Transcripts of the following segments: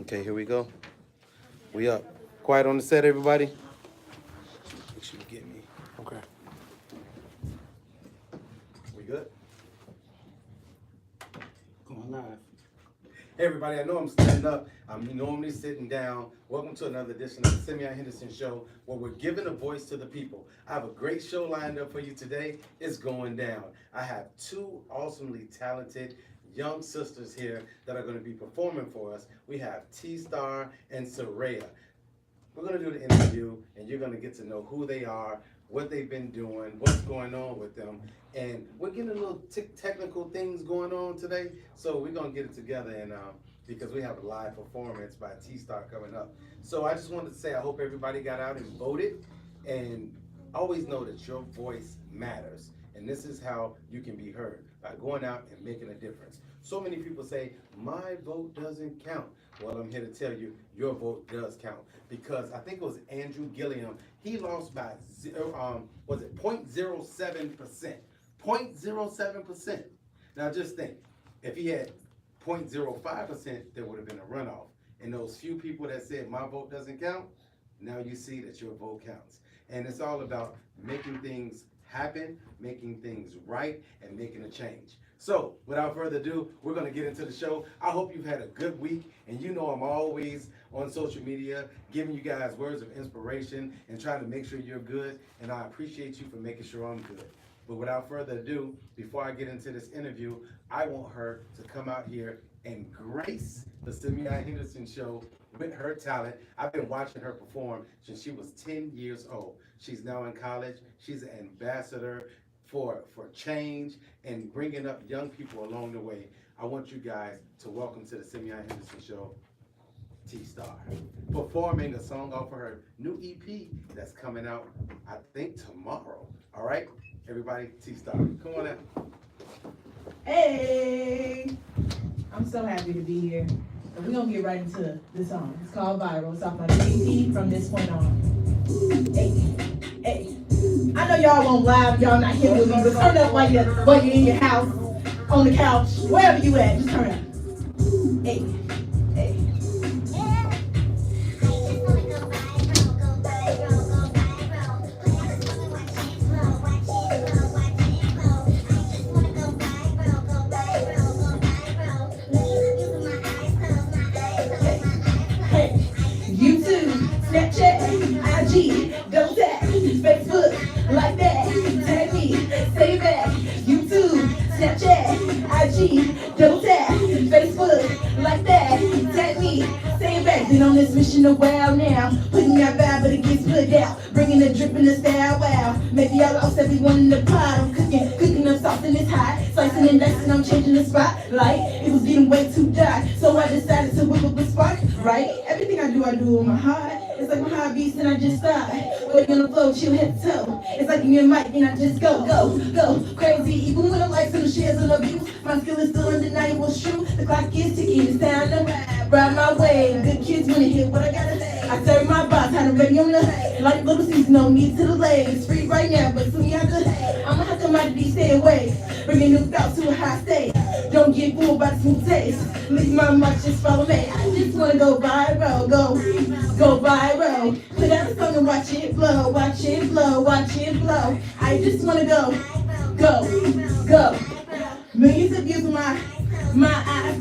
Okay, here we go. We up. Quiet on the set, everybody. Make sure you get me. Okay. We good? Going live. Hey everybody, I know I'm standing up. I'm normally sitting down. Welcome to another edition of the Simeon Henderson Show, where we're giving a voice to the people. I have a great show lined up for you today. It's going down. I have two awesomely talented young sisters here that are going to be performing for us. We have T-Star and Soraya. We're going to do the interview, and you're going to get to know who they are, what they've been doing, what's going on with them. And we're getting a little technical things going on today, so we're going to get it together, and because we have a live performance by T-Star coming up. So I just wanted to say I hope everybody got out and voted, and always know that your voice matters. And this is how you can be heard, by going out and making a difference. So many people say, my vote doesn't count. Well, I'm here to tell you, your vote does count. Because I think it was Andrew Gilliam, he lost by 0.07%. 0.07%. Now just think, if he had 0.05%, there would have been a runoff. And those few people that said my vote doesn't count, now you see that your vote counts. And it's all about making things happen, making things right, and making a change. So, without further ado, we're going to get into the show. I hope you've had a good week, and you know I'm always on social media giving you guys words of inspiration and trying to make sure you're good, and I appreciate you for making sure I'm good. But without further ado, before I get into this interview, I want her to come out here and grace the Simeon Henderson Show with her talent. I've been watching her perform since she was 10 years old. She's now in college. She's an ambassador for change and bringing up young people along the way. I want you guys to welcome to the Simeon Henderson Show, T-Star, performing a song off of her new EP that's coming out, I think, tomorrow. All right, everybody, T-Star, come on out. Hey, I'm so happy to be here. So we're gonna get right into the song. It's called Viral. It's off my EP, From This Point On. Hey, hey. I know y'all won't live, y'all not here with me, but turn up while you're in your house, on the couch, wherever you at, just turn up. Hey, hey. Snapchat, IG, double tap, Facebook, like that, tag me, say back, YouTube, Snapchat, IG, double tap, Facebook, like that, tag me, say back. Been on this mission a while now, putting out vibe but it gets put out, bringing the drip in the style, wow. Maybe I lost everyone in the pot, I'm cooking up sauce and it's hot, slicing and dicing, I'm changing the spotlight, it was getting way too dark, so I decided to whip up a spark, right? Everything I do with my heart. It's like my hobbies and I just start. Putting on the floor, chill head to toe. It's like me and Mike and I just go crazy. Even when the likes and the shares and the views, my skill is still undeniable, it's true. The clock is ticking, it's time to ride my way. Good kids wanna hear what I gotta say. I serve my boss, had them ready on the like little season, no need to delay. It's free right now, but soon you have to. I'ma have commodity, stay away. Bringing new thoughts to a high state. Don't get fooled by the smooth taste. Leave my mark, just follow me. I just wanna go viral, go viral. Put out a song and watch it blow, watch it blow, watch it blow. I just wanna go. Millions of views on my eyes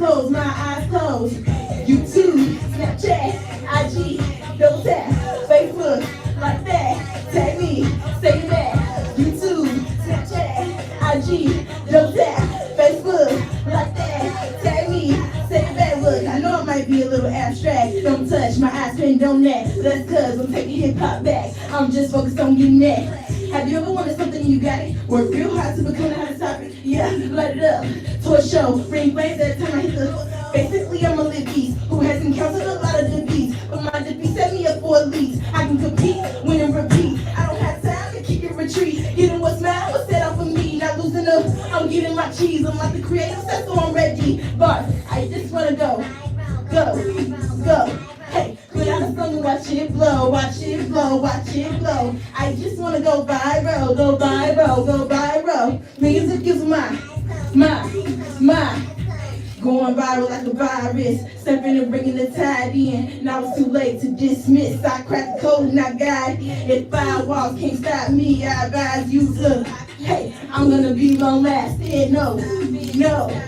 closed, YouTube, Snapchat, IG, double tap, Facebook, like that, tag me, say that. YouTube, Snapchat, IG, double tap, Facebook, like that, tag me, say that. Look, I know it might be a little abstract. Don't touch my eyes, pinned on that. That's cause I'm taking hip hop back. I'm just focused on getting that. Have you ever wanted something and you got it? Work real hard to become the hottest topic. Yeah, light it up. To a show, bring flames every time I hit the. Basically, I'm a lit beast who has encountered a lot of defeats. But my defeat set me up for at least. I can compete, win and repeat. I don't have time to kick and retreat. Getting what's mine was set out for me. Not losing up, I'm getting my cheese. I'm like the creative set, so I'm ready. But I just wanna go. Hey, put out a song and watch it blow, watch it blow, watch it blow. I just wanna go viral. Millions of views on my Going viral like a virus, stepping and bringing the tide in. Now it's too late to dismiss. I cracked the code and I got it. If firewalls can't stop me, I advise you to. Hey, I'm gonna be long lasting. No, no.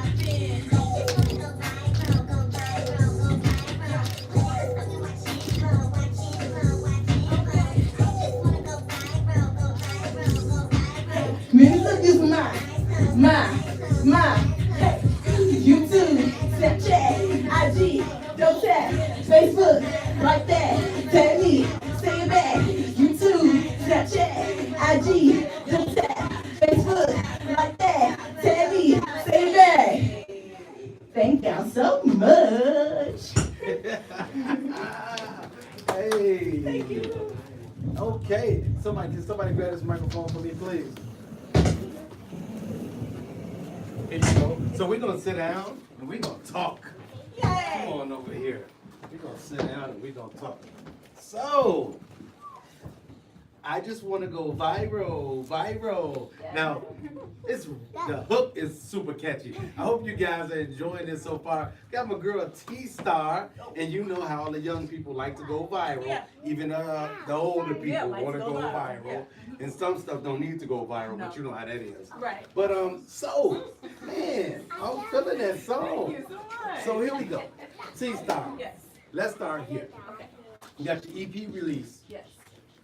Music is my, hey, YouTube, Snapchat, IG, don't tap, Facebook, like that, tag me, say it back, YouTube, Snapchat, IG, don't tap, Facebook, like that, tag me, say it back. Thank y'all so much. Hey. Thank you. Okay. Can somebody grab this microphone for me, please? Here you go. So we're gonna sit down and we're gonna talk. Yay. Come on over here. We're gonna sit down and we're gonna talk. So I just want to go viral. Now, the hook is super catchy. I hope you guys are enjoying this so far. Got my girl T-Star, and you know how all the young people like to go viral. Yeah. Even the older people like want to to go go viral. viral. And some stuff don't need to go viral, No. but you know how that is. Right. But so, man, I'm feeling that song. Thank you so much. So here we go. T-Star, Yes. let's start here. Okay. You got your EP release Yes.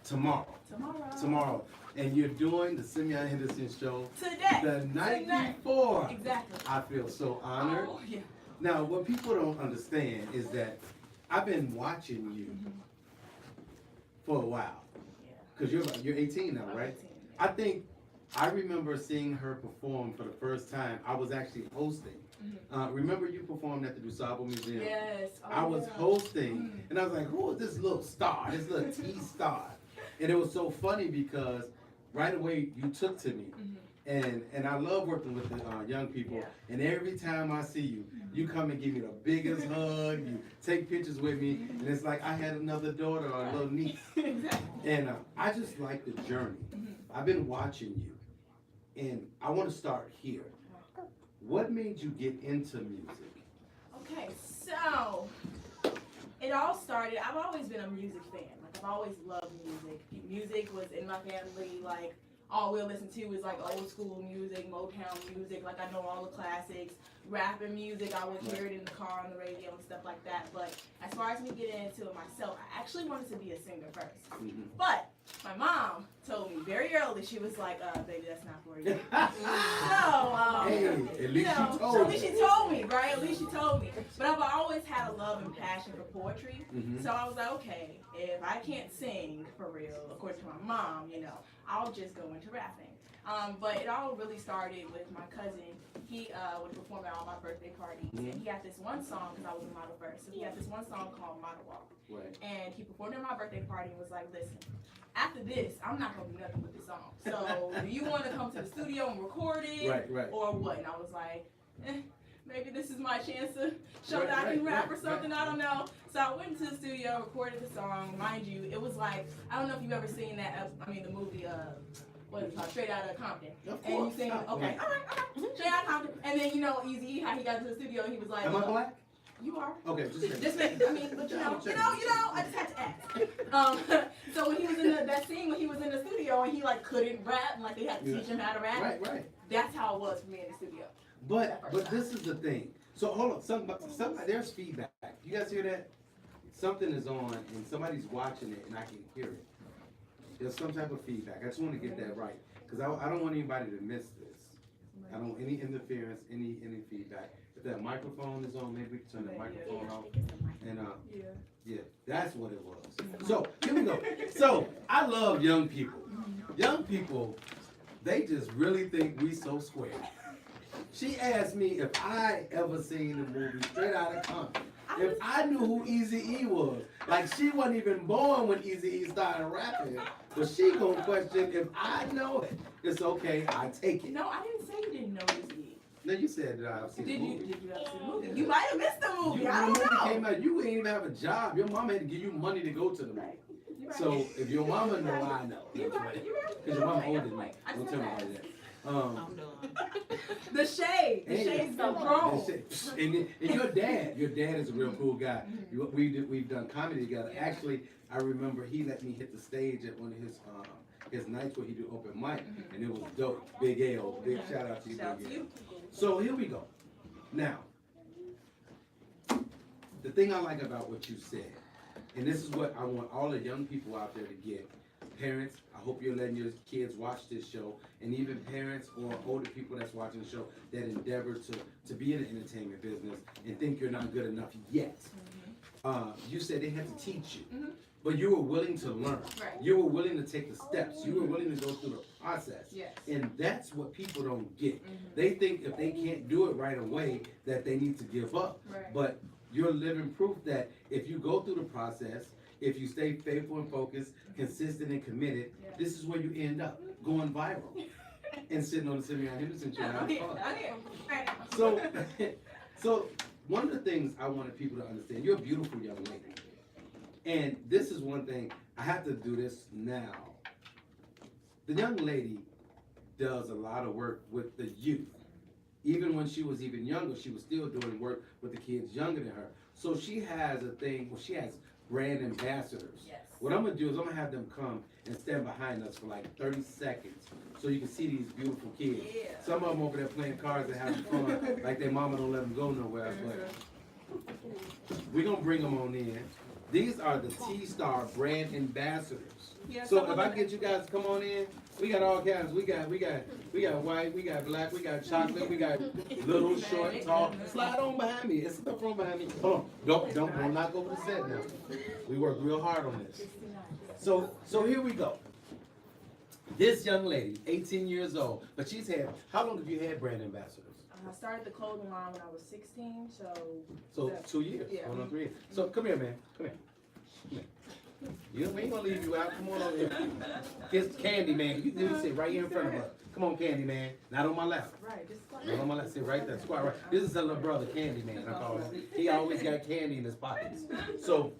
tomorrow. Tomorrow. And you're doing the Simeon Henderson show Today. the night Tonight. before. Exactly. I feel so honored. Oh, yeah. Now, what people don't understand is that I've been watching you for a while. Because you're 18 now, I'm right? 18, I think I remember seeing her perform for the first time. I was actually hosting. Remember you performed at the DuSable Museum? Yes. Oh, I was yeah. hosting, and I was like, who is this little star, this little T-Star? And it was so funny because right away you took to me. And I love working with the young people. Yeah. And every time I see you, you come and give me the biggest hug. You take pictures with me, and it's like I had another daughter or a little niece. Exactly. And I just like the journey. I've been watching you, and I want to start here. What made you get into music? Okay, so it all started. I've always been a music fan. Like I've always loved music. Music was in my family. Like all we'll listen to is like old school music, Motown music. Like I know all the classics. Rap and music, I would hear it in the car, on the radio, and stuff like that. But as far as me getting into it myself, I actually wanted to be a singer first. But my mom told me very early, she was like, baby, that's not for you. Hey, at least she told so at me. least she told me, right? At least she told me. But I've always had a love and passion for poetry. So I was like, okay, if I can't sing for real, according to my mom, I'll just go into rapping. But it all really started with my cousin. He would perform at all my birthday parties, and he had this one song, because I was a model first, so he had this one song called Model Walk. Right. And he performed at my birthday party and was like, listen, after this, I'm not going to do nothing with this song. So do you want to come to the studio and record it? Right. Or what? And I was like, maybe this is my chance to show that I can rap or something. I don't know. So I went into the studio, recorded the song. Mind you, it was like, I don't know if you've ever seen that, the movie, what is it called? Straight Outta Compton. And you sing, okay, all right. Straight Outta Compton. And then, Eazy-E, how he got to the studio and he was like, Am I black? You are. Okay, Just make, but I just had to ask. So when he was in that scene, when he was in the studio and he like couldn't rap, and like they had to teach him how to rap. Right. That's how it was for me in the studio. But this is the thing. So hold on, somebody, there's feedback. You guys hear that? Something is on and somebody's watching it and I can hear it. There's some type of feedback. I just want to get that right because I don't want anybody to miss this. I don't want any interference, any feedback. If that microphone is on, maybe we can turn that microphone off. And yeah, that's what it was. So here we go. So I love young people. Young people, they just really think we so square. She asked me if I ever seen the movie Straight Outta Compton. If I knew who Eazy-E was. Like she wasn't even born when Eazy-E started rapping. But she gonna question if I know it. It's okay, I take it. No, I didn't say you didn't know Eazy-E. No, you said that I've seen the movie. Did you ever see the movie? You might have missed the movie. I When the don't movie know. came out, you didn't even have a job. Your mama had to give you money to go to the movie. You're right. So if your mama know, I know. You're right. Because your mama older than me. I Don't just tell me had to like ask. that. I'm done. The shade. The Hey, shade's so grown. And your dad is a real cool guy. We've done comedy together. Yeah. Actually, I remember he let me hit the stage at one of his nights where he do open mic, and it was dope. Big L, big shout out to you, Shout out Big to L. you. So here we go. Now, the thing I like about what you said, and this is what I want all the young people out there to get. Parents, I hope you're letting your kids watch this show, and even parents or older people that's watching the show that endeavor to be in the entertainment business and think you're not good enough yet. You said they had to teach you, but you were willing to learn. Right. You were willing to take the steps. You were willing to go through the process. Yes. And that's what people don't get. They think if they can't do it right away that they need to give up. Right. But you're living proof that if you go through the process, if you stay faithful and focused, consistent and committed, this is where you end up, going viral and sitting on the Simeon Henderson show. So, so one of the things I wanted people to understand, you're a beautiful young lady. And this is one thing, I have to do this now. The young lady does a lot of work with the youth. Even when she was even younger, she was still doing work with the kids younger than her. So she has a thing, she has brand ambassadors. Yes. What I'm gonna do is I'm gonna have them come and stand behind us for like 30 seconds so you can see these beautiful kids. Yeah. Some of them over there playing cards and having fun, like their mama don't let them go nowhere. But we're gonna bring them on in. These are the T-Star brand ambassadors. Yeah, So if I get you guys to come on in, we got all kinds. We got white, we got black, we got chocolate, we got little, short, tall. Slide on behind me. It's stuff from behind me. Hold on. Don't knock over the set now. We work real hard on this. So here we go. This young lady, 18 years old, but she's had, how long have you had brand ambassadors? I started the clothing line when I was 16, So 2 years, Yeah. going on 3 years. So come here, man. Come here. Come here. We ain't gonna leave you out. Come on over here. Here's Candy Man. You can sit right here in front of us. Come on, Candy Man. Not on my lap. Right, just Not on my lap. Sit right there. Squat right. This is a little brother, Candy Man. I call him. He always got candy in his pockets. So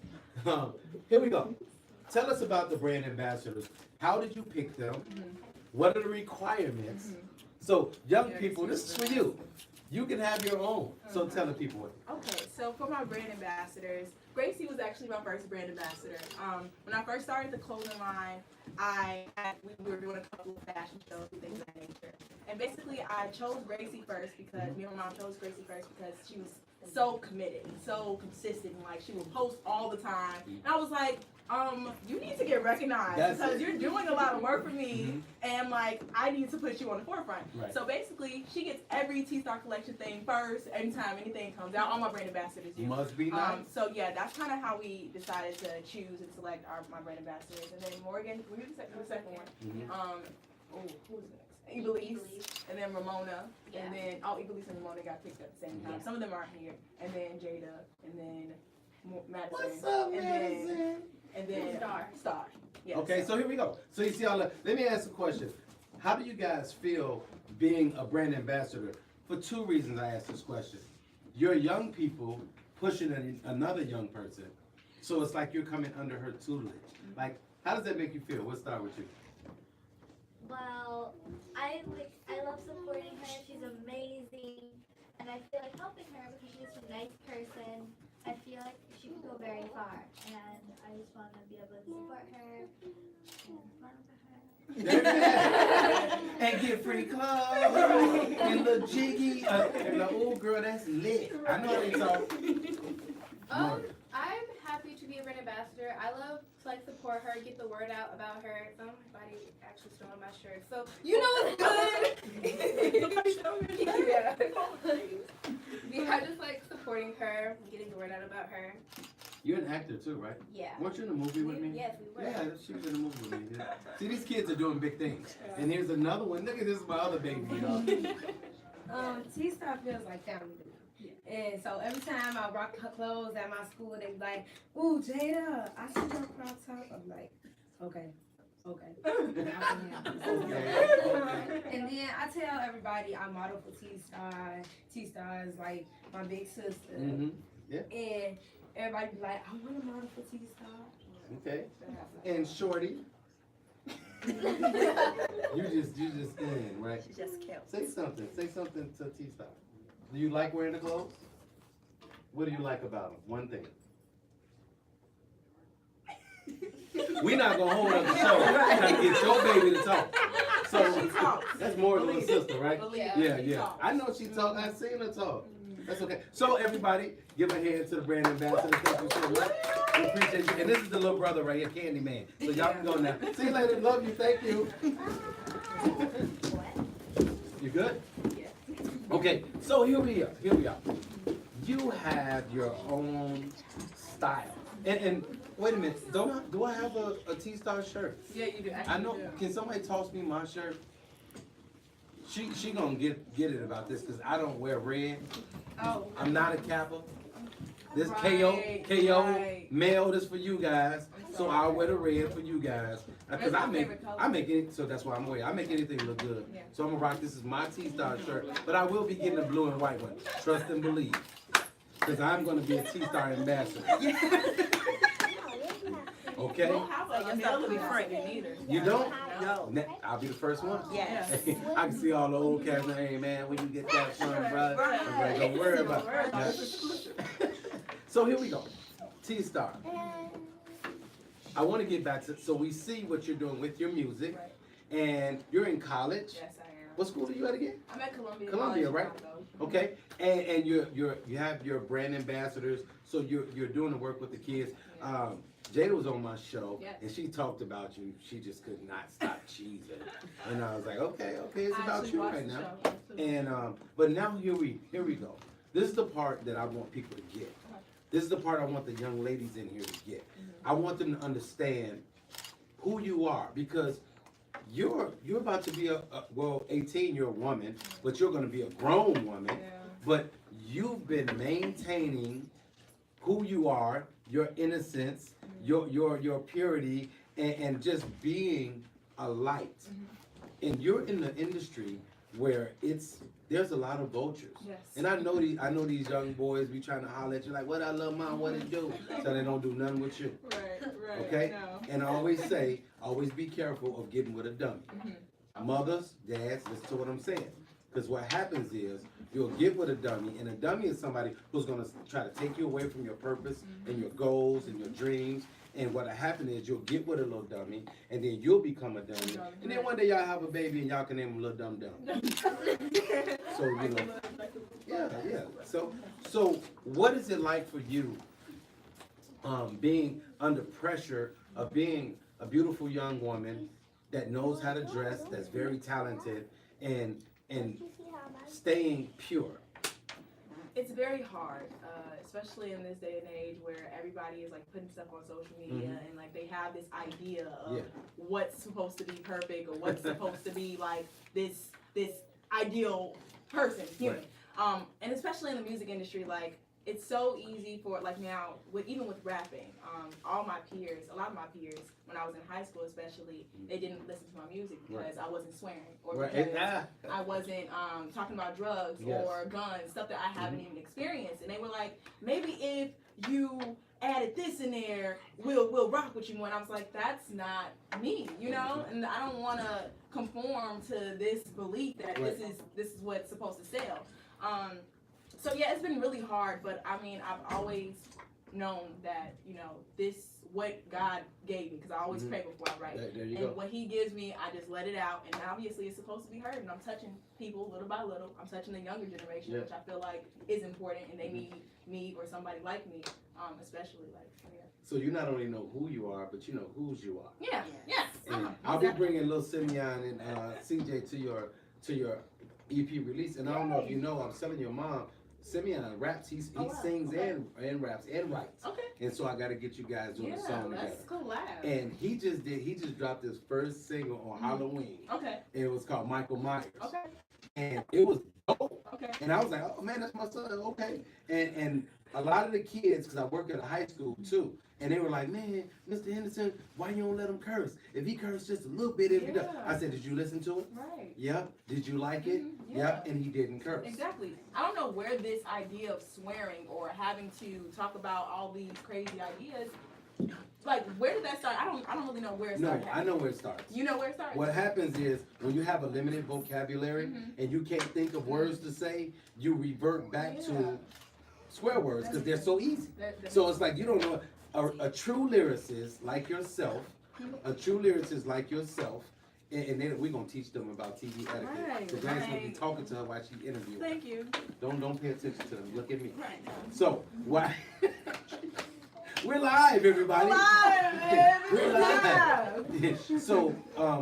here we go. Tell us about the brand ambassadors. How did you pick them? What are the requirements? So young people, this is for you. You can have your own. So tell the people what. Okay, so for my brand ambassadors, Gracie was actually my first brand ambassador. When I first started the clothing line, we were doing a couple of fashion shows and things of that nature. And basically, I chose Gracie first because me and my mom chose Gracie first because she was so committed and so consistent. Like she would post all the time, and I was like, you need to get recognized because you're doing a lot of work for me, and like I need to put you on the forefront. Right. So basically, she gets every T-Star collection thing first. Anytime anything comes out, all my brand ambassadors do. Must be nice. So yeah, that's kind of how we decided to choose and select my brand ambassadors. And then Morgan, we were the second one. Who was the next? Ibelise, and then Ramona, and then Ibelise and Ramona got picked up at the same time. Some of them aren't here, and then Jada, and then Madison. What's up, Madison? And then Star. Yes. Okay, so here we go. So you see all that. Let me ask a question. How do you guys feel being a brand ambassador? For two reasons I ask this question. You're young people pushing another young person, so it's like you're coming under her tutelage. Like, how does that make you feel? We'll start with you. Well, I love supporting her. She's amazing, and I feel like helping her because she's a nice person. I feel like she can go very far, and I just want to be able to support her and fun with her. And get free clothes and the jiggy and the old girl that's lit. I know they talk. I'm happy to be a brand ambassador. I love to like support her, get the word out about her. My body actually still on my shirt, so you know it's good. Yeah, I just like supporting her, getting the word out about her. You're an actor too, right? Yeah. Weren't you in a movie with me? Yes, we were. Yeah, she was in a movie with me. Yeah. See, these kids are doing big things. And here's another one. Look at this, my other baby, y'all. T-Star feels like family to me. And so every time I rock her clothes at my school, they be like, ooh, Jada, I see your crop top. I'm like, okay. Okay. And then I tell everybody I model for T-Star. T-Star is like my big sister. Yeah. And everybody be like, I want to model for T-Star. Okay. And Shorty. You just in, right? She just killed. Say something to T-Star. Do you like wearing the clothes? What do you like about them? One thing. We're not gonna hold up the show trying to get your baby to talk. So that's more than a sister, right? Yeah. I know she talk. I've seen her talk. That's okay. So everybody, give a hand to the brand ambassador. Thank you so much. We appreciate you. And this is the little brother right here, Candy Man. So y'all can go now. See you later. Love you. Thank you. You good? Yeah. Okay. So here we are. You have your own style. And wait a minute. Do I have a T-Star shirt? Yeah, you do. I know. Can somebody toss me my shirt? She gonna get it about this because I don't wear red. Oh. I'm not a Kappa. This Right, KO right. male. This for you guys. So I'll wear the red for you guys because That's my favorite color. I make it. So that's why I'm wearing. I make anything look good. Yeah. So I'm gonna rock. This is my T-Star shirt, but I will be getting a blue and white one. Trust and believe, because I'm gonna be a T-Star ambassador. Okay. You don't? No. I'll be the first one. Yes. I can see all the old cats saying, hey man, when you get that from, bro, I'm like, don't worry about it. So here we go. T-Star. I want to get back to, so we see what you're doing with your music, and you're in college. Yes, I am. What school are you at again? I'm at Columbia. Columbia, right? Chicago. Okay, and you have your brand ambassadors, so you're doing the work with the kids. Jada was on my show, Yes. and she talked about you. She just could not stop cheesing, and I was like, okay, it's I about actually you watched right the now. show. And but now here we go. This is the part that I want people to get. This is the part I want the young ladies in here to get. I want them to understand who you are, because you're about to be well, 18, you're a woman, but you're going to be a grown woman. Yeah. But you've been maintaining who you are, your innocence, your purity, and just being a light. And you're in the industry where there's a lot of vultures. Yes. And I know these young boys be trying to holler at you like, what I love mom, what it do? So they don't do nothing with you. Right. Okay? No. And I always say, always be careful of getting with a dummy. Mothers, dads, listen to what I'm saying. Because what happens is, you'll get with a dummy, and a dummy is somebody who's going to try to take you away from your purpose and your goals and your dreams. And what'll happen is you'll get with a little dummy, and then you'll become a dummy. And then one day y'all have a baby, and y'all can name him Little Dum Dum. So, you know, yeah. So what is it like for you being under pressure of being a beautiful young woman that knows how to dress, that's very talented, and staying pure? It's very hard, especially in this day and age where everybody is like putting stuff on social media and like they have this idea of what's supposed to be perfect or what's supposed to be like this ideal person, human. And especially in the music industry, like it's so easy for like now even with rapping, all my peers, a lot of my peers, when I was in high school especially, they didn't listen to my music because I wasn't swearing or because I wasn't talking about drugs or guns, stuff that I haven't even experienced. And they were like, maybe if you added this in there, we'll rock with you more. And I was like, that's not me, you know? And I don't want to conform to this belief that this is what's supposed to sell. So yeah, it's been really hard, but I mean, I've always known that, you know, this what God gave me, because I always pray before I write. There you and go. what He gives me, I just let it out, and obviously it's supposed to be heard, and I'm touching people little by little. I'm touching the younger generation, which I feel like is important, and they need me or somebody like me, especially like. So you not only know who you are, but you know whose you are. Yeah. And I'll be bringing little Simeon and CJ to your EP release. And I don't know if you know, I was telling your mom, Simeon raps. He sings and raps and writes. Okay. And so I got to get you guys doing a song together. Let's collab. And he just dropped his first single on Halloween. Okay. And it was called Michael Myers. Okay. And it was dope. Okay. And I was like, oh man, that's my son. Okay. And a lot of the kids, because I work at a high school too, and they were like, man, Mr. Henderson, why you don't let him curse? If he cursed just a little bit, it'd be done. I said, did you listen to it? Right. Yeah. Did you like it? Yeah. And he didn't curse. Exactly. I don't know where this idea of swearing or having to talk about all these crazy ideas like, where did that start? I don't really know where it No, started. I know where it starts. You know where it started? What happens is when you have a limited vocabulary and you can't think of words to say, you revert back to swear words because they're so easy. So it's like you don't know a true lyricist like yourself, and then we're gonna teach them about TV etiquette. Right, So Granny's gonna be right. talking to her while she interviews. Thank you. Don't pay attention to them. Look at me. Right. So why? We're live, everybody. We're live. So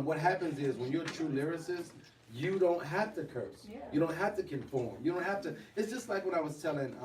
what happens is when you're a true lyricist, you don't have to curse. Yeah. You don't have to conform. You don't have to. It's just like what I was telling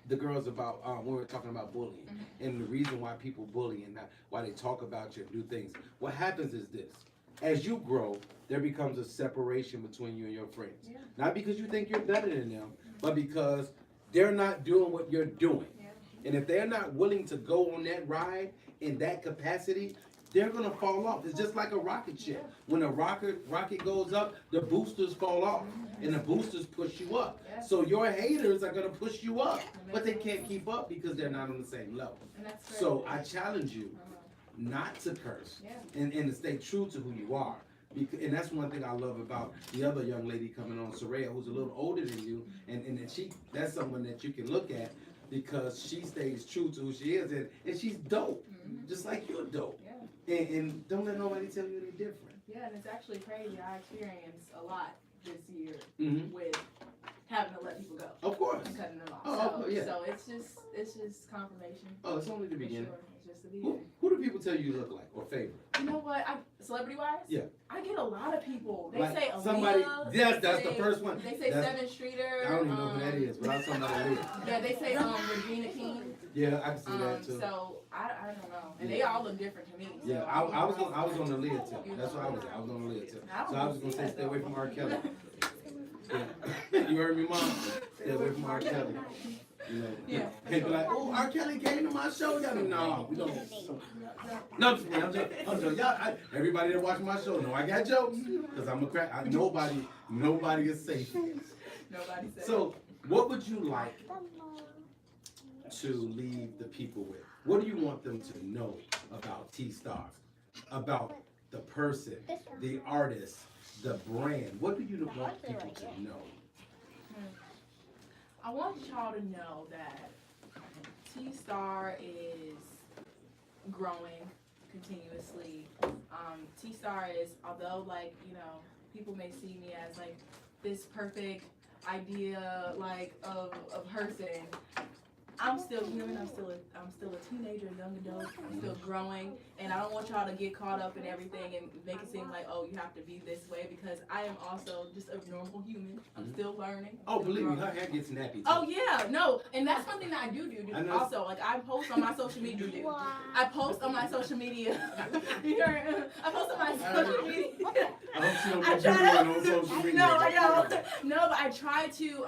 the girls about when we were talking about bullying and the reason why people bully and why they talk about you and do things. What happens is this: as you grow, there becomes a separation between you and your friends. Yeah. Not because you think you're better than them, but because they're not doing what you're doing. Yeah. And if they're not willing to go on that ride in that capacity, they're gonna fall off. It's just like a rocket ship. When a rocket goes up, the boosters fall off, and the boosters push you up. Yeah. So your haters are gonna push you up, but they can't keep up because they're not on the same level. And that's great. So I challenge you not to curse Yeah. and to stay true to who you are. And that's one thing I love about the other young lady coming on, Soraya, who's a little older than you, and that's someone that you can look at because she stays true to who she is, and she's dope, just like you're dope. Yeah. And don't let nobody tell you any different. Yeah, and it's actually crazy. I experienced a lot this year Mm-hmm. with having to let people go Of course. and cutting them off. Oh, so, yeah. so it's just confirmation. Oh, it's only the For beginning. sure. It's just the Who, beginning. who do people tell you you look like or favorite? You know what? Celebrity wise? Yeah. I get a lot of people. They Like say Aaliyah. somebody. Yes, that's the say- first one. They say That's- Seven Streeter. I don't even know who that is, but I'm talking about Aaliyah. Yeah, they say Regina King. Yeah, I can see that too. So I don't know, and they all look different to me. So Yeah, I was on the Aaliyah tip. That's what I was at. I was on the Aaliyah tip. So I was gonna say stay away from R. Kelly. Yeah. You heard me, Mom? Stay away from R. Kelly. You know, Yeah. they be like, oh, R. Kelly came to my show. Y'all no, we don't. No, I'm just, y'all, everybody that watch my show know I got jokes because I'm a crack. Nobody is safe. Nobody said. So, what would you like to leave the people with? What do you want them to know about T-Star? About the person, the artist, the brand? What do you want people to know? I want y'all to know that T-Star is growing continuously. T-Star is, although like, people may see me as like this perfect idea like of person, I'm still human. I'm still a teenager, young adult. I'm still growing, and I don't want y'all to get caught up in everything and make it seem like, oh, you have to be this way, because I am also just a normal human. I'm still learning. Oh, still believe me, growing. her hair gets nappy too. Oh yeah, no, and that's one thing that I do I know. also. Like I post on my social media. I post on my social media. I post on my social media. I hope she don't I get you try to- on social media. No, I know. No, but I try to,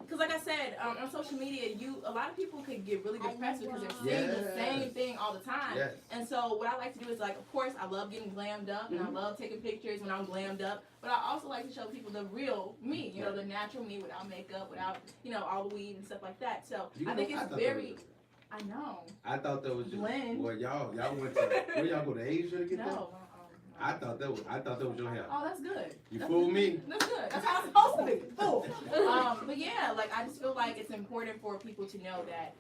because like I said, on social media, a lot of people could get really depressed because they're saying the Yes. same thing all the time. Yes. And so what I like to do is, like, of course, I love getting glammed up, and I love taking pictures when I'm glammed up, but I also like to show people the real me, the natural me without makeup, without, all the weed and stuff like that. So You I know, think I it's thought that very, was- I know. I thought that was just. Blend. Boy, y'all went to. Where y'all go to Asia to get that? No. I thought that was your hair. Oh, that's good. You fooled me. That's good. That's how it's supposed to be. Cool. But yeah, like I just feel like it's important for people to know that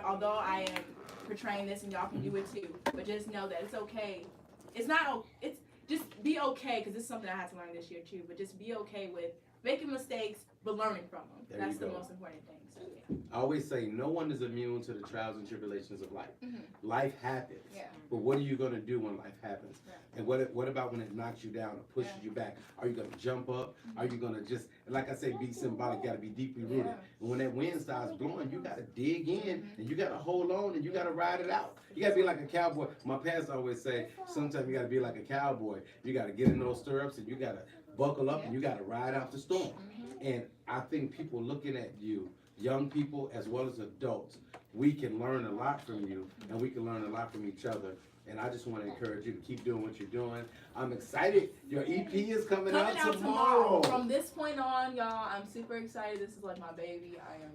although I am portraying this, and y'all can do it too, but just know that it's okay. It's not. It's just be okay, because this is something I had to learn this year too. But just be okay with making mistakes, but learning from them. There That's you the go. most important thing. So yeah. I always say no one is immune to the trials and tribulations of life. Life happens. Yeah. But what are you gonna do when life happens? Right. And what about when it knocks you down or pushes you back? Are you gonna jump up? Are you gonna just, like I say, be symbolic, gotta be deeply rooted. Yeah. And when that wind starts blowing, you gotta dig in and you gotta hold on and you gotta ride it out. You gotta be like a cowboy. My pastor always say, sometimes you gotta be like a cowboy. You gotta get in those stirrups and you gotta buckle up and you gotta ride out the storm. And I think people looking at you, young people as well as adults, we can learn a lot from you and we can learn a lot from each other. And I just want to encourage you to keep doing what you're doing. I'm excited. Your EP is coming out tomorrow. From this point on, y'all, I'm super excited. This is like my baby. I am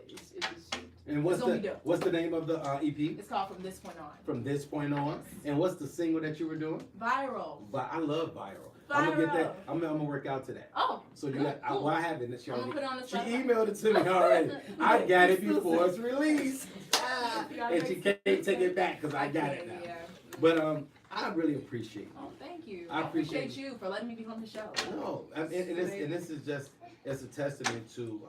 it's just, And It's gonna be dope. what's the name of the EP? it's called From This Point On. From this point on. And what's the single that you were doing? Viral. But I love viral. I'm gonna get that. I'm gonna work out to that. Oh, So you cool, got. cool. Well, I have it. She I'm gonna put it on the She Spotify. emailed it to me already. I got it before it's released, You gotta and she make- can't take it back because I got it now. Yeah. But I really appreciate Oh, thank you. I appreciate you for letting me be on the show. it. No, and this is just it's a testament to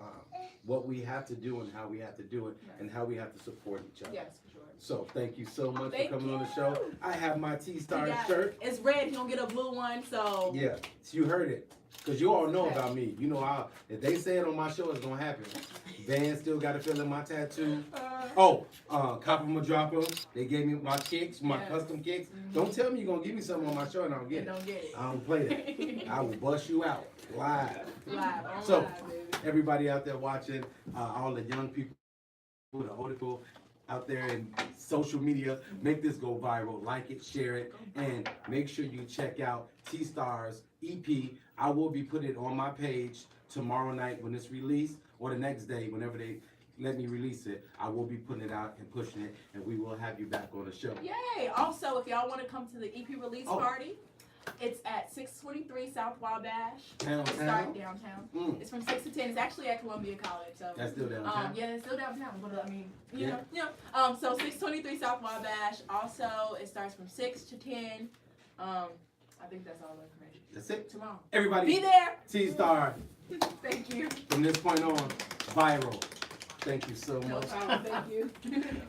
what we have to do and how we have to do it and how we have to support each other. Yes, for sure. So thank you so much Thank for coming on the show. I have my T-Star Yeah. shirt. It's red. You don't get a blue one, so. Yeah, you heard it. Because you all know about me. You know, if they say it on my show, it's going to happen. Van still got to fill in my tattoo. Copper Dropper. They gave me my kicks, my Yes. custom kicks. Don't tell me you're going to give me something on my show and I don't get it. Don't get it. I don't play that. I will bust you out live. Live, on So, live, baby. Everybody out there watching, all the young people, the older people out there in social media, make this go viral. Like it, share it, and make sure you check out T-Star's EP. I will be putting it on my page tomorrow night when it's released, or the next day, whenever they let me release it. I will be putting it out and pushing it, and we will have you back on the show. Yay! Also, if y'all want to come to the EP release Oh. party, it's at 623 South Wabash. Downtown? Start downtown. Mm. It's from 6 to 10. It's actually at Columbia College. So. That's still downtown? Yeah, it's still downtown. But I mean, you Yeah. know. So 623 South Wabash. Also, it starts from 6 to 10. I think that's all the information. That's it. Tomorrow. Everybody, Be there. T-Star, Thank you. from this point on, viral. Thank you so No much. problem. Thank you.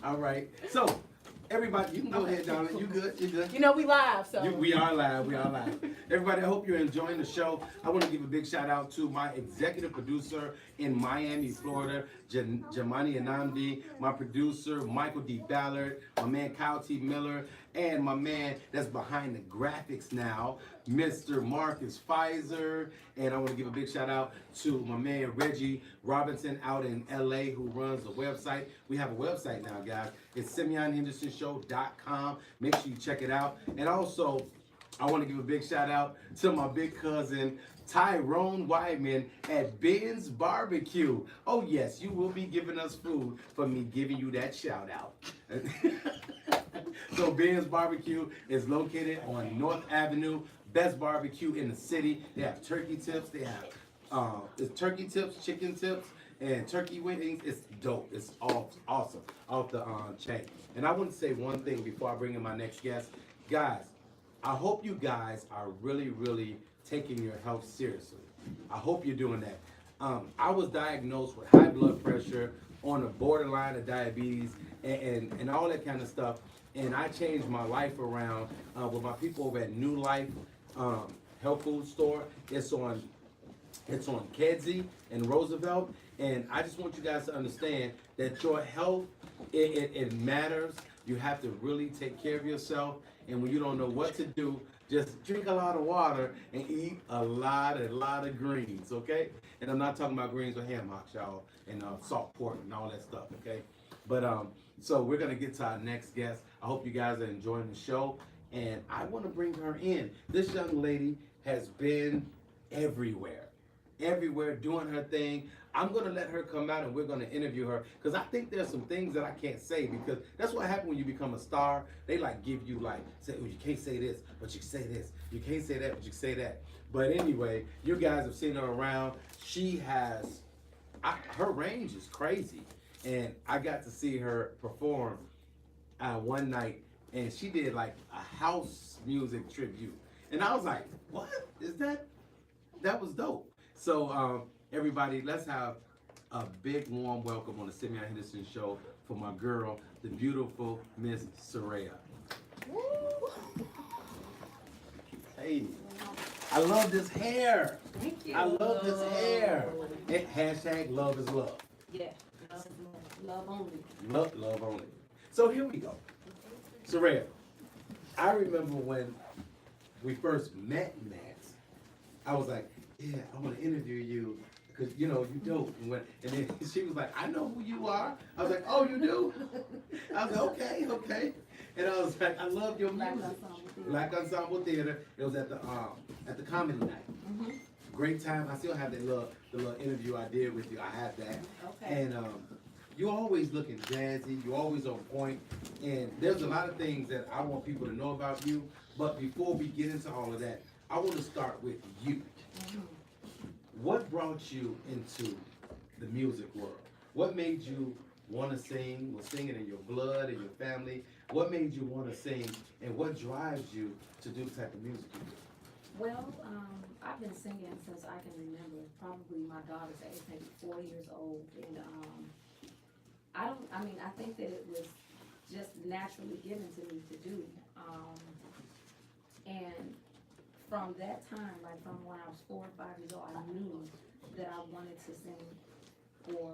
All right. So, everybody, you can go ahead, darling. You good? You good? You know we live, so. We are live. We are live. Everybody, I hope you're enjoying the show. I want to give a big shout out to my executive producer in Miami, Florida, Jamani Anamdi, my producer, Michael D. Ballard, my man, Kyle T. Miller, and my man that's behind the graphics now, Mr. Marcus Pfizer. And I want to give a big shout out to my man, Reggie Robinson out in LA, who runs the website. We have a website now, guys. It's SimeonHendersonShow.com. Make sure you check it out. And also, I want to give a big shout out to my big cousin, Tyrone Wyman at Ben's Barbecue. Oh yes, you will be giving us food for me giving you that shout out. So Ben's Barbecue is located on North Avenue, best barbecue in the city. They have turkey tips, they have it's turkey tips, chicken tips, and turkey wings. It's dope. It's all awesome off the chain. And I want to say one thing before I bring in my next guest. Guys, I hope you guys are really, really taking your health seriously. I hope you're doing that. I was diagnosed with high blood pressure, on the borderline of diabetes, and all that kind of stuff. And I changed my life around with my people over at New Life Health Food Store. It's on Kedzie and Roosevelt. And I just want you guys to understand that your health, it matters. You have to really take care of yourself. And when you don't know what to do, just drink a lot of water and eat a lot of greens, okay? And I'm not talking about greens with ham hocks, y'all, and salt pork and all that stuff, okay? But so we're gonna get to our next guest. I hope you guys are enjoying the show, and I want to bring her in. This young lady has been everywhere doing her thing. I'm gonna let her come out and we're gonna interview her because I think there's some things that I can't say because that's what happens when you become a star. They like give you like say, oh, you can't say this, but you can say this. You can't say that, but you can say that. But anyway, you guys have seen her around. She has her range is crazy, and I got to see her perform one night, and she did like a house music tribute, and I was like, what is that? That was dope. So everybody, let's have a big warm welcome on the Simeon Henderson Show for my girl, the beautiful Miss Soraya. Hey, I love this hair. Thank you. I love this hair. And hashtag love is love. Yeah. Love only. Love only. So here we go. Soraya, I remember when we first met, I was like, yeah, I want to interview you because, you know, you dope. And then she was like, I know who you are. I was like, oh, you do? I was like, okay. And I was like, I love your music. Black Ensemble Theater. It was at the comedy night. Great time. I still have the little interview I did with you. I have that. Okay. And you're always looking jazzy, you're always on point, and there's a lot of things that I want people to know about you. But before we get into all of that, I want to start with you. What brought you into the music world? What made you want to sing? Was singing in your blood, in your family? What made you want to sing, and what drives you to do the type of music you do? Well, I've been singing since I can remember. Probably my daughter's age, maybe 4 years old, and I think that it was just naturally given to me to do. And from that time, like from when I was 4 or 5 years old, I knew that I wanted to sing for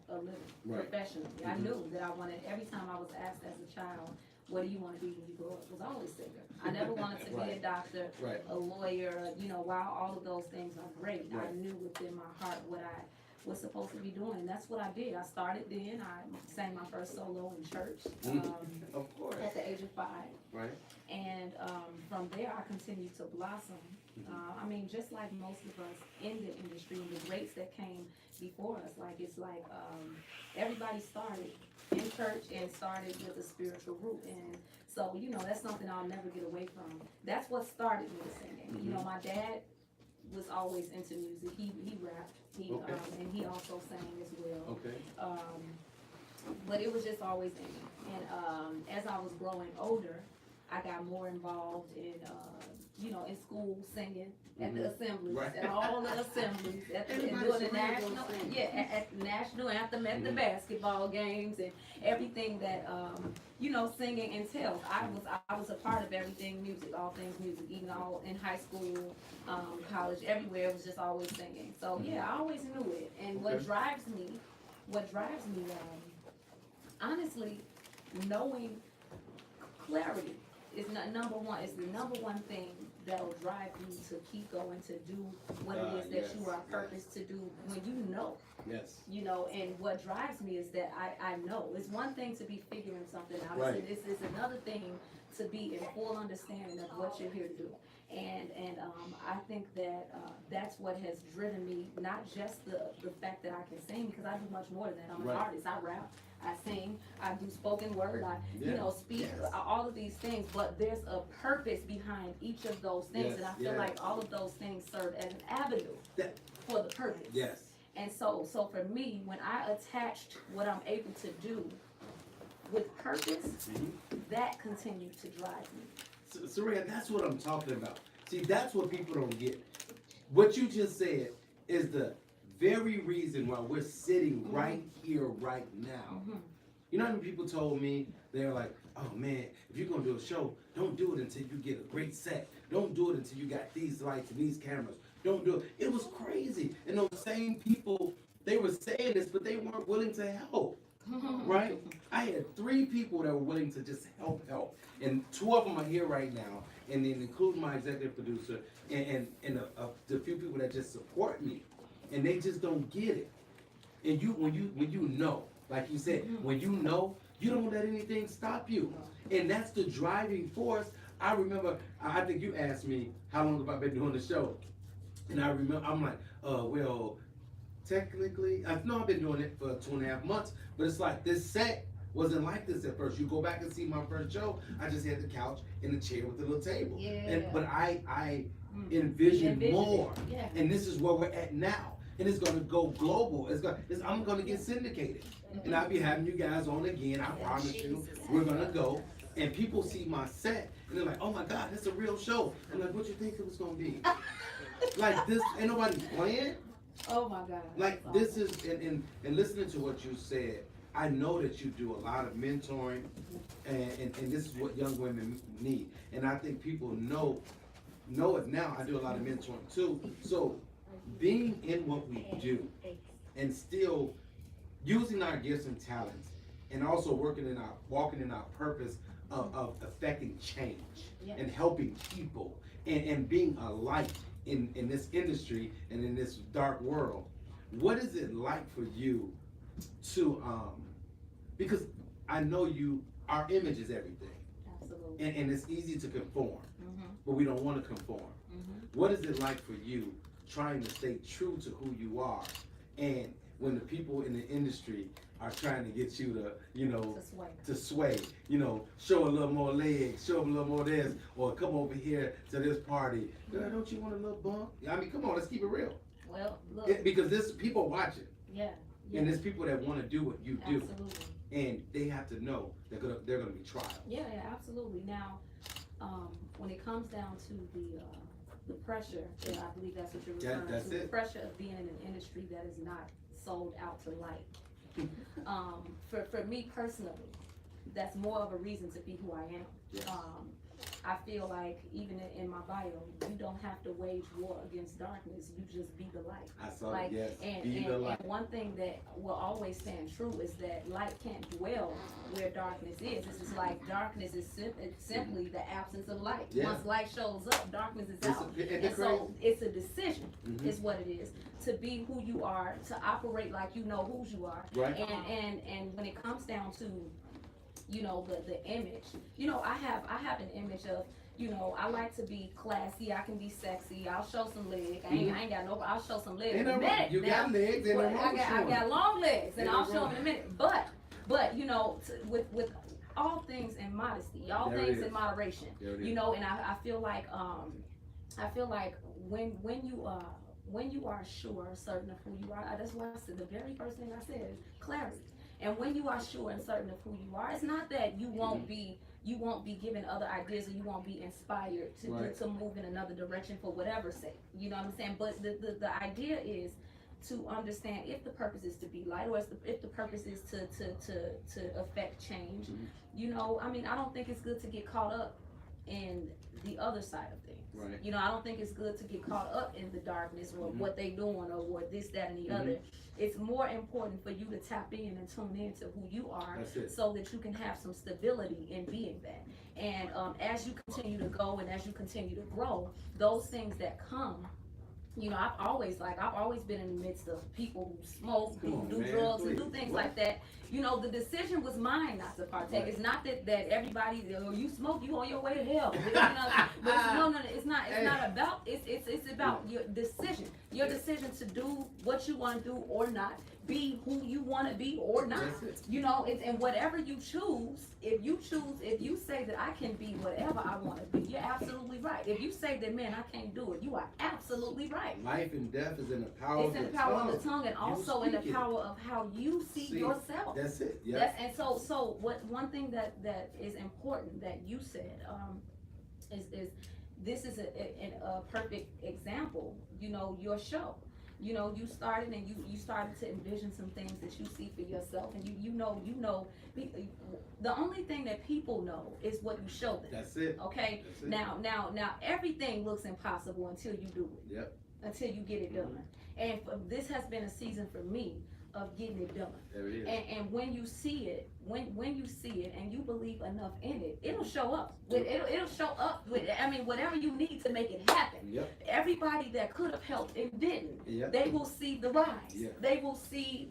a living, professionally. I knew that I wanted, every time I was asked as a child, what do you want to be when you grow up? I was always a singer. I never wanted to be a doctor, a lawyer, while all of those things are great, I knew within my heart what I was supposed to be doing, and that's what I did. I started then, I sang my first solo in church, Of course. at the age of 5. Right. And from there, I continued to blossom. Just like most of us in the industry and the greats that came before us, everybody started in church and started with a spiritual root. And so, that's something I'll never get away from. That's what started me singing. My dad was always into music. He rapped. And he also sang as well. Okay. But it was just always in me. And as I was growing older, I got more involved in in school singing at the assemblies, at all the assemblies, doing the national, at the national anthem, at the basketball games, and everything that singing entails. I was a part of everything music, all things music, even all in high school, college, everywhere. It was just always singing. So yeah, I always knew it. And what drives me, honestly, knowing clarity is number one. It's the number one thing that'll drive you to keep going, to do what it is that you are purposed to do when you know. Yes. And what drives me is that I know. It's one thing to be figuring something out. Right. It's another thing to be in full understanding of what you're here to do. And I think that that's what has driven me, not just the fact that I can sing, because I do much more than that. I'm an artist. I rap, I sing, I do spoken word, I speak, all of these things, but there's a purpose behind each of those things, and I feel like all of those things serve as an avenue for the purpose. Yes. And so for me, when I attached what I'm able to do with purpose, that continued to drive me. Saria, that's what I'm talking about. See, that's what people don't get. What you just said is the very reason why we're sitting right here, right now. You know how many people told me, they're like, oh man, if you're gonna do a show, don't do it until you get a great set. Don't do it until you got these lights and these cameras. Don't do it. It was crazy. And those same people, they were saying this, but they weren't willing to help. Right? I had 3 people that were willing to just help. And 2 of them are here right now, and then including my executive producer and the few people that just support me. And they just don't get it. And when you know, like you said, when you know, you don't let anything stop you. And that's the driving force. I remember, I think you asked me how long have I been doing the show. And I remember, I'm like, well, technically, I've been doing it for 2.5 months, but it's like this set wasn't like this at first. You go back and see my first show, I just had the couch and the chair with the little table. But I envisioned more. And this is where we're at now. And it's gonna go global. I'm gonna get syndicated. And I'll be having you guys on again, I promise you. We're gonna go. And people see my set and they're like, oh my God, that's a real show. I'm like, what you think it was gonna be? Like this, ain't nobody playing. Oh my God. Like this is, and listening to what you said, I know that you do a lot of mentoring, and this is what young women need. And I think people know it now. I do a lot of mentoring too. So being in what we do and still using our gifts and talents and also walking in our purpose of affecting change and helping people and being a light in this industry and in this dark world. What is it like for you to because I know our image is everything. Absolutely. And it's easy to conform, but we don't want to conform. What is it like for you trying to stay true to who you are and when the people in the industry are trying to get you to, To sway. to sway, show a little more legs, show a little more this, or come over here to this party. Girl, don't you want a little bump? I mean, come on, let's keep it real. Well, look. Because this people watching, Yeah. and there's people that want to do what you do, Absolutely. and they have to know they're gonna be tried. Yeah, absolutely. Now, when it comes down to the pressure, and I believe that's what you're referring That's to, the it. pressure of being in an industry that is not sold out to light. For me personally, that's more of a reason to be who I am. Yes. I feel like even in my bio, you don't have to wage war against darkness. You just be the light. I saw Like, it, yes. and, Be and, the light. and one thing that will always stand true is that light can't dwell where darkness is. It's just like darkness is simply the absence of light. Yeah. Once light shows up, darkness is out. It's And so it's a decision, Mhm. is what it is, to be who you are, to operate like you know who you are. Right. And when it comes down to, the image, I have an image of, I like to be classy, I can be sexy, I'll show some legs. I ain't got no, I'll show some legs Ain't in a no wrong. minute. You got legs, ain't no Well, wrong with I showing got long legs, and Ain't no I'll show wrong. them in a minute. But with all things in modesty, all There it things is. in moderation, There it is. and I feel like when you are sure, certain of who you are, that's why I said the very first thing I said is clarity. And when you are sure and certain of who you are, it's not that you won't be given other ideas, or you won't be inspired to Right. to move in another direction for whatever sake. You know what I'm saying? But the idea is to understand if the purpose is to be light, or if the purpose is to affect change. Mhm. I don't think it's good to get caught up in the other side of things. Right. I don't think it's good to get caught up in the darkness, or Mhm. what they doing, or what this, that, and the Mhm. other. It's more important for you to tap in and tune in to who you are, That's it. so that you can have some stability in being that. And as you continue to go and as you continue to grow, those things that come, I've always been in the midst of people who smoke, Come who on, do man, drugs, and do please. things What? like that. The decision was mine not to partake. Right. It's not that everybody, you smoke, you on your way to hell. But no, it's not. It's not about. It's about your decision. Your decision to do what you want to do or not. Be who you want to be or not. That's it. And whatever you choose, if you say that I can be whatever I want to be, you're absolutely right. If you say that, man, I can't do it, you are absolutely right. Life and death is in the power It's of in the power tongue. of the tongue, and You also in the speak it. power of how you see yourself. That's it. Yeah. And so one thing that is important that you said is this is a perfect example. Your show. You started and you started to envision some things that you see for yourself, and you know. The only thing that people know is what you show them. That's it. Okay. That's it. Now everything looks impossible until you do it. Yep. Until you get it done. And this has been a season for me of getting it done. There it is. And when you see it, when you see it and you believe enough in it, it'll show up. It'll show up with, whatever you need to make it happen. Yep. Everybody that could have helped and didn't, Yep. they will see the rise. Yeah. They will see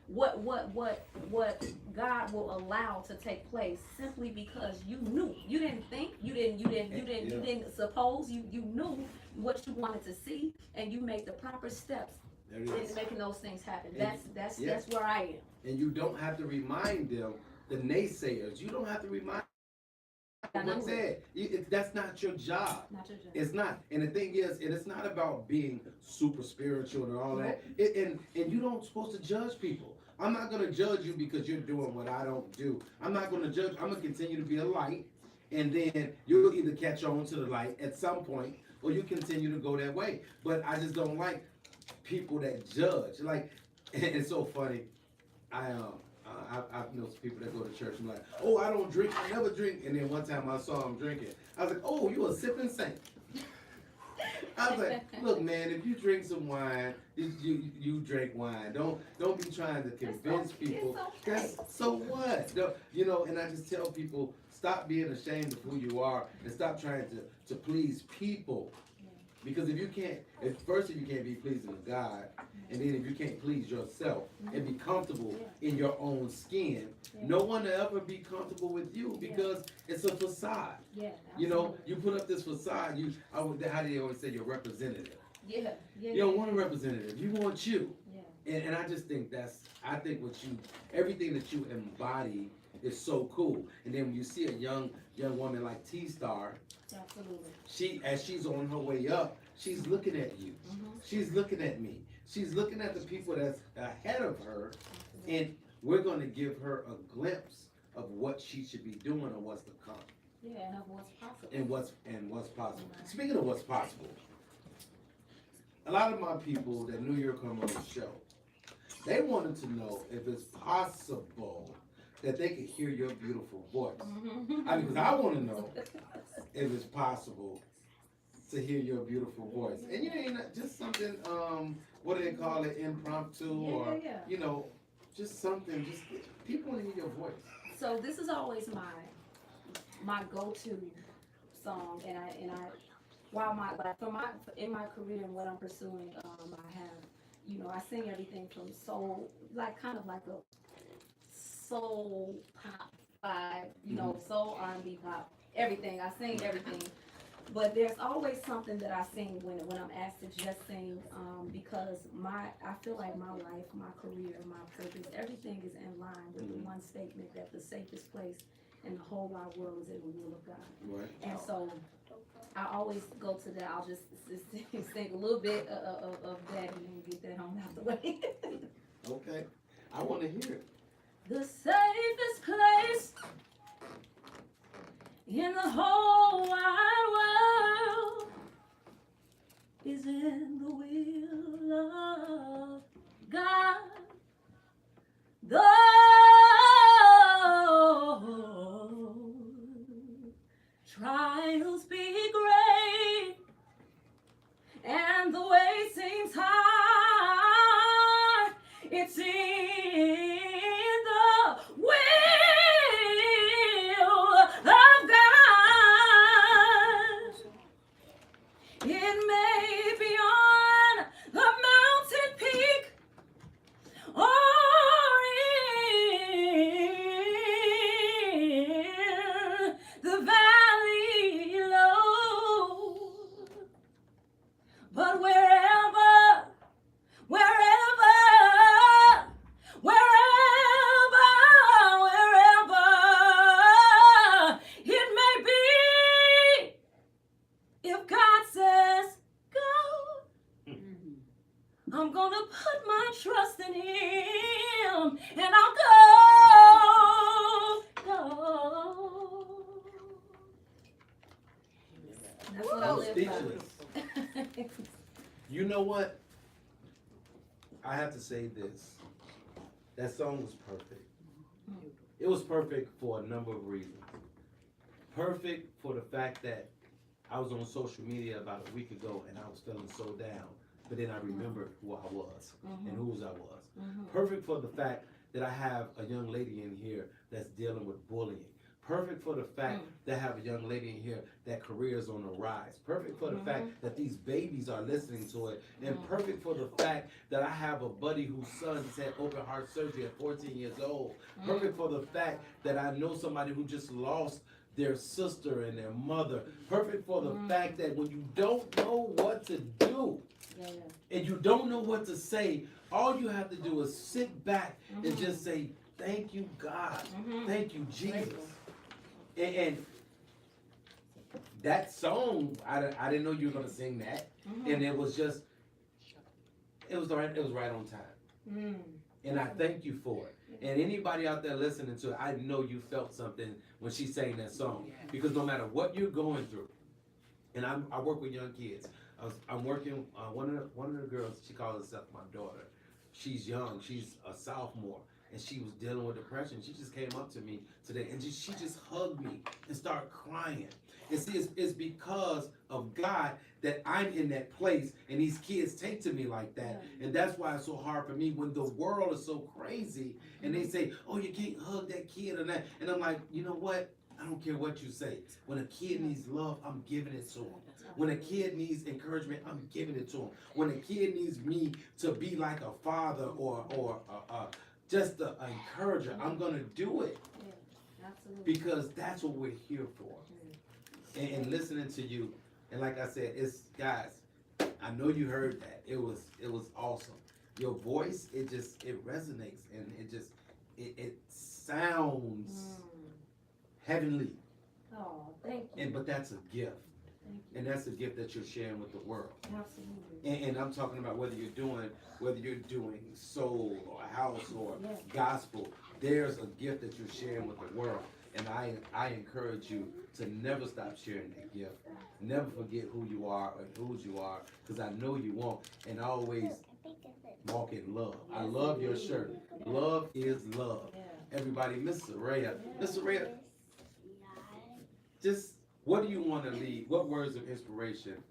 what God will allow to take place, simply because you knew. You didn't think, you didn't suppose, you knew what you wanted to see, and you made the proper steps There it in is. making those things happen. And- That's yeah. where I am. And you don't have to remind them, the naysayers. You don't have to remind them what's said. That's not your job. Not your job. It's not. And the thing is, and it's not about being super spiritual and all that. And you don't supposed to judge people. I'm not going to judge you because you're doing what I don't do. I'm not going to judge. I'm going to continue to be a light. And then you'll either catch on to the light at some point, or you continue to go that way. But I just don't like people that judge. Like, it's so funny. I've known some people that go to church and like, oh, I don't drink, I never drink. And then one time I saw him drinking. I was like, oh, you a sipping saint. I was like, look, man, if you drink some wine, you drink wine. Don't be trying to convince people. It's okay. So what? And I just tell people, stop being ashamed of who you are and stop trying to please people. Because if you can't be pleasing to God, and then if you can't please yourself and be comfortable in your own skin, no one will ever be comfortable with you, because it's a facade. Yeah. You put up this facade. How do they always say, you're representative? Yeah. You don't want a representative. You want you. Yeah. And I just think I think everything that you embody is so cool. And then when you see a young woman like T-Star, Absolutely. as she's on her way up, she's looking at you. She's looking at me. She's looking at the people that's ahead of her, and we're going to give her a glimpse of what she should be doing or what's to come. Yeah, and of what's possible. And what's possible. Speaking of what's possible, a lot of my people that knew you were coming on the show, they wanted to know if it's possible that they could hear your beautiful voice. I mean, because I want to know if it's possible to hear your beautiful voice. And you know, just something, what do they call it, impromptu, or, you know, just something, just people want to hear your voice. So this is always my go-to song, and I in my career and what I'm pursuing, I have, you know, I sing everything from soul, like kind of like a soul pop vibe, you know, soul R&B pop, everything. I sing everything. But there's always something that I sing when I'm asked to just sing, because I feel like my life, my career, my purpose, everything is in line with the one statement that the safest place in the whole wide world is in the will of God. Right. And so I always go to that. I'll just sing a little bit of that and then get that home out the way. Okay. I want to hear it. The safest place in the whole wide world is in the will of God. Though trials be great and the way seems hard, it's in the will of God. It may be on the mountain peak or in the valley low, but wherever it may be, if God says go, I'm gonna put my trust in Him, and I'll go. That's what I I'm live speechless. by. You know what? I have to say this. That song was perfect. It was perfect for a number of reasons. Perfect for the fact that I was on social media about a week ago and I was feeling so down, but then I remembered who I was and whose I was. Perfect for the fact that I have a young lady in here that's dealing with bullying. Perfect for the fact that I have a young lady in here that career is on the rise. Perfect for the fact that these babies are listening to it. And perfect for the fact that I have a buddy whose son just had open heart surgery at 14 years old. Perfect for the fact that I know somebody who just lost their sister and their mother. Perfect for the fact that when you don't know what to do and you don't know what to say, all you have to do is sit back and just say, thank you, God. Thank you, Jesus. And that song, I didn't know you were going to sing that. And it was just, it was right on time. And I thank you for it. And anybody out there listening to it, I know you felt something when she sang that song. Because no matter what you're going through, and I work with young kids. I'm working, one of the girls, she calls herself my daughter. She's young, she's a sophomore. And she was dealing with depression. She just came up to me today and she just hugged me and started crying. And see, it's because of God that I'm in that place and these kids take to me like that. And that's why it's so hard for me when the world is so crazy and they say, oh, you can't hug that kid or that. And I'm like, you know what? I don't care what you say. When a kid needs love, I'm giving it to him. When a kid needs encouragement, I'm giving it to him. When a kid needs me to be like a father or just an encourager, I'm going to do it. Absolutely. Because that's what we're here for. And listening to you, and like I said, it's, guys, I know you heard that. It was awesome. your voice, it resonates, and it sounds heavenly. Oh, thank you. But that's a gift. Thank you. And that's a gift that you're sharing with the world. Absolutely. And I'm talking about whether you're doing soul or house or Yes. gospel, there's a gift that you're sharing with the world. And I encourage you to never stop sharing that gift. Never forget who you are and whose you are, because I know you won't. And always walk in love. I love your shirt. Love is love. Yeah. Everybody, Miss Saraya. Miss Saraya, just what do you want to leave? What words of inspiration,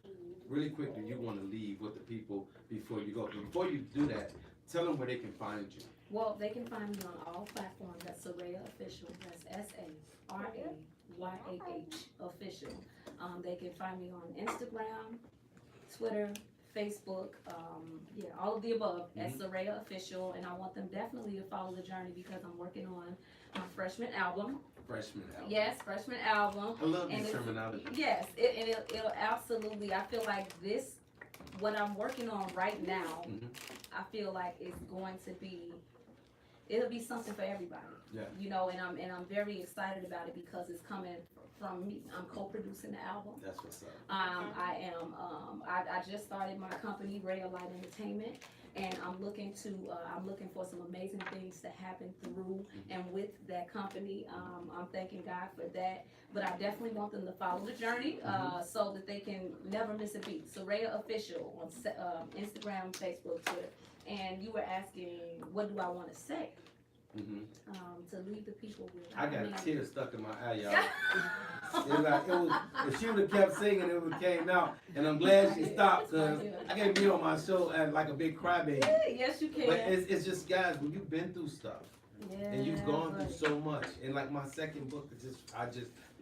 really quick, do you want to leave with the people before you go? Before you do that, tell them where they can find you. Well, they can find me on all platforms. That's Saraya Official. That's SARAYAH Official. They can find me on Instagram, Twitter, Facebook, all of the above at Saraya Official. And I want them definitely to follow the journey because I'm working on my freshman album. Freshman album. Yes, freshman album. I love And this it's- terminology. Yes, it'll absolutely. I feel like this, what I'm working on right now, I feel like it's going to be, it'll be something for everybody. Yeah. You know, and I'm very excited about it because it's coming from me. I'm co-producing the album. That's what's up. I just started my company, Ray of Light Entertainment, and I'm looking for some amazing things to happen through and with that company. I'm thanking God for that, but I definitely want them to follow the journey, so that they can never miss a beat. Saraya Official on Instagram, Facebook, Twitter. And you were asking, what do I want to say? To leave the people with. I got a tear stuck in my eye, y'all. If she would have kept singing, it would have came out. And I'm glad she stopped, because I can't be on my show as like a big crybaby. Yes, you can. But it's just, guys, when you've been through stuff and you've gone through so much, and like my second book,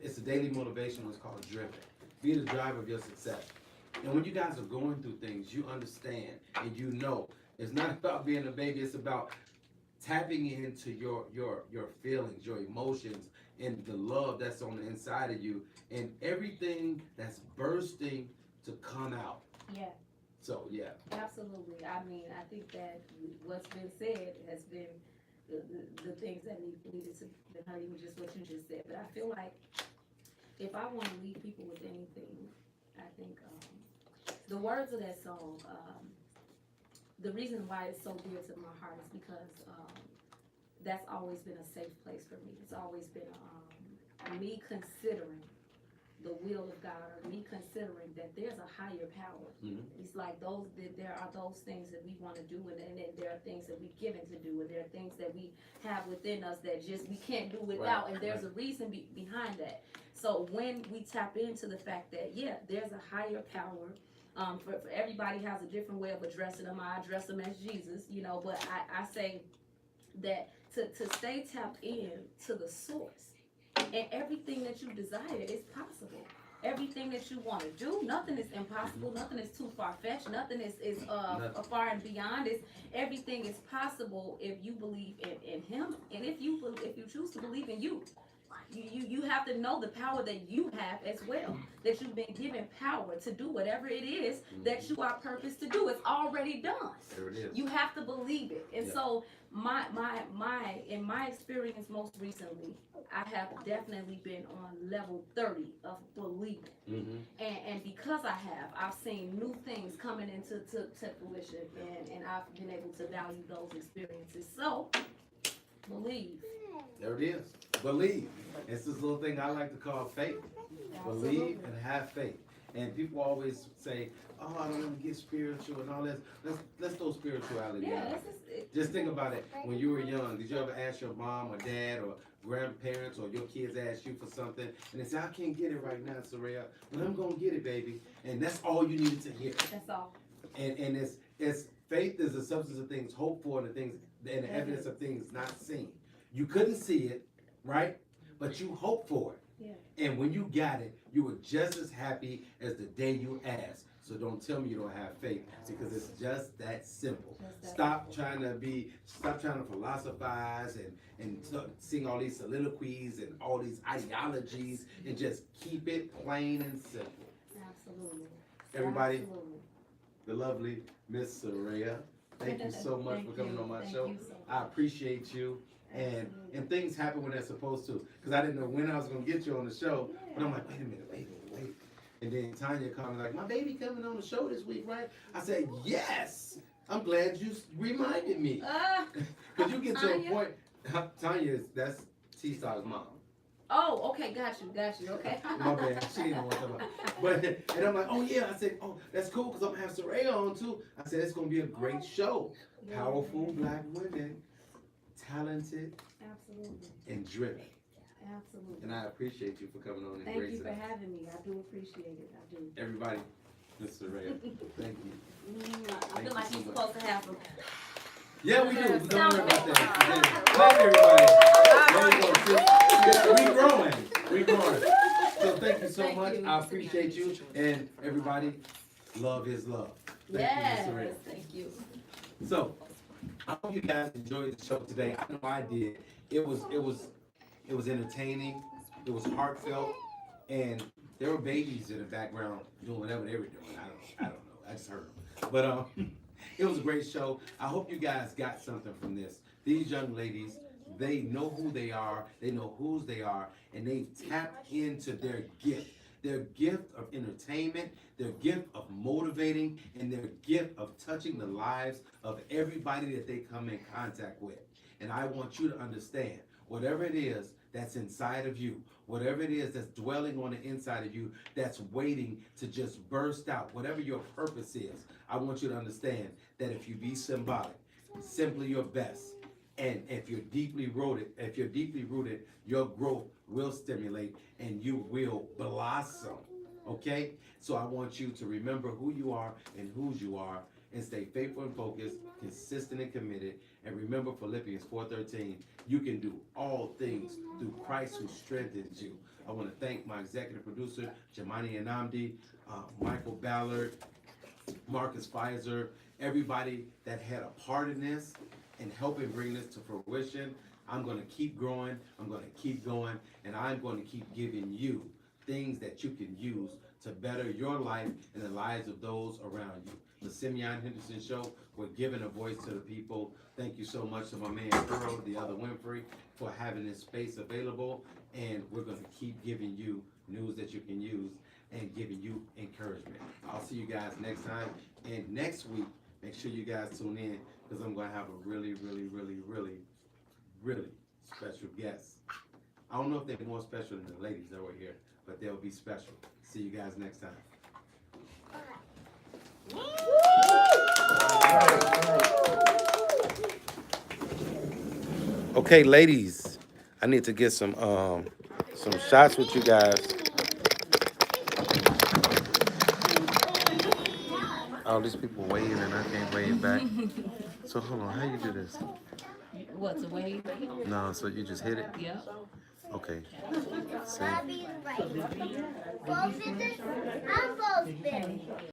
it's a daily motivation. It's called Driven. Be the driver of your success. And when you guys are going through things, you understand and you know it's not about being a baby. It's about tapping into your feelings, your emotions, and the love that's on the inside of you, and everything that's bursting to come out. Yeah. So yeah. Absolutely. I mean, I think that what's been said has been the things that needed to be heard, even just what you just said. But I feel like if I want to leave people with anything, I think the words of that song, the reason why it's so dear to my heart is because that's always been a safe place for me. It's always been me considering the will of God, or me considering that there's a higher power. It's like there are those things that we want to do, and then there are things that we're given to do, and there are things that we have within us that just we can't do without, and there's a reason behind that. So when we tap into the fact that there's a higher power. For everybody has a different way of addressing them. I address them as Jesus, but I say that to stay tapped in to the source, and everything that you desire is possible. Everything that you want to do, nothing is impossible, nothing is too far-fetched, nothing is far and beyond. Everything is possible if you believe in Him, and if you choose to believe in you. You have to know the power that you have as well, that you've been given power to do whatever it is that you are purposed to do. It's already done. There it is. You have to believe it. And so in my experience most recently, I have definitely been on level 30 of believing. And because I've seen new things coming into fruition, and I've been able to value those experiences. So believe. There it is. Believe. It's this little thing I like to call faith. Absolutely. Believe and have faith. And people always say, "Oh, I don't want to get spiritual and all this." Let's throw spirituality out. Just think about it. When you were young, did you ever ask your mom or dad or grandparents or your kids ask you for something, and they say, "I can't get it right now, Saraya, but I'm gonna get it, baby." And that's all you needed to hear. That's all. And it's faith is the substance of things hoped for, and the evidence of things not seen. You couldn't see it, right? But you hoped for it. Yeah. And when you got it, you were just as happy as the day you asked. So don't tell me you don't have faith, because it's just that simple. Stop trying to philosophize and sing all these soliloquies and all these ideologies, and just keep it plain and simple. Absolutely. Everybody, Absolutely. the lovely Miss Saraya Thank you so much for coming on my Thank show. you so much. I appreciate you. And things happen when they're supposed to. Because I didn't know when I was going to get you on the show. But I'm like, wait a minute. And then Tanya called me like, my baby coming on the show this week, right? I said, yes. I'm glad you reminded me. Because you get to a Tanya? point. Tanya, that's T-Star's mom. Oh, okay, got you, okay. My bad, she didn't know what I'm talking about. But, and I'm like, oh yeah, I said, oh, that's cool, because I'm going to have Soraya on too. I said, it's going to be a great show. Powerful black women, talented, Absolutely, and driven. absolutely. And I appreciate you for coming on and Thank you gracing for us. having me. I do appreciate it. I do. Everybody, Miss Soraya, thank you. I feel like you so you're much. supposed to have some. Yeah, we do. Don't worry about that. Love everybody. There you go. See, we growing. So thank you so Thank much. you. I appreciate you. And everybody, love is love. Thank Yes, you, Miss Soraya. thank you. So, I hope you guys enjoyed the show today. I know I did. It was entertaining. It was heartfelt, and there were babies in the background doing whatever they were doing. I don't know. I just heard them. But it was a great show. I hope you guys got something from this. These young ladies, they know who they are. They know whose they are, and they tapped into their gift. Their gift of entertainment, their gift of motivating, and their gift of touching the lives of everybody that they come in contact with. And I want you to understand, whatever it is that's inside of you, whatever it is that's dwelling on the inside of you, that's waiting to just burst out, whatever your purpose is, I want you to understand that if you be symbolic, simply your best, and if you're deeply rooted, your growth will stimulate and you will blossom. Okay? So I want you to remember who you are and whose you are, and stay faithful and focused, consistent and committed. And remember Philippians 4:13, you can do all things through Christ who strengthens you. I want to thank my executive producer, Jamani Anamdi, Michael Ballard, Marcus Pfizer, everybody that had a part in this and helping bring this to fruition. I'm going to keep growing, I'm going to keep going, and I'm going to keep giving you things that you can use to better your life and the lives of those around you. The Simeon Henderson Show, we're giving a voice to the people. Thank you so much to my man Earl, the other Winfrey, for having this space available, and we're going to keep giving you news that you can use and giving you encouragement. I'll see you guys next time, and next week, make sure you guys tune in, because I'm going to have a really special guest. I don't know if they're more special than the ladies that were here, but they'll be special. See you guys next time. Okay, ladies, I need to get some shots with you guys. All these people waving and I can't wave back. So hold on, how you do this? What's a wave? No, so you just hit it? Yeah. Okay. See? Bobby's right. Both of this, I'm both big.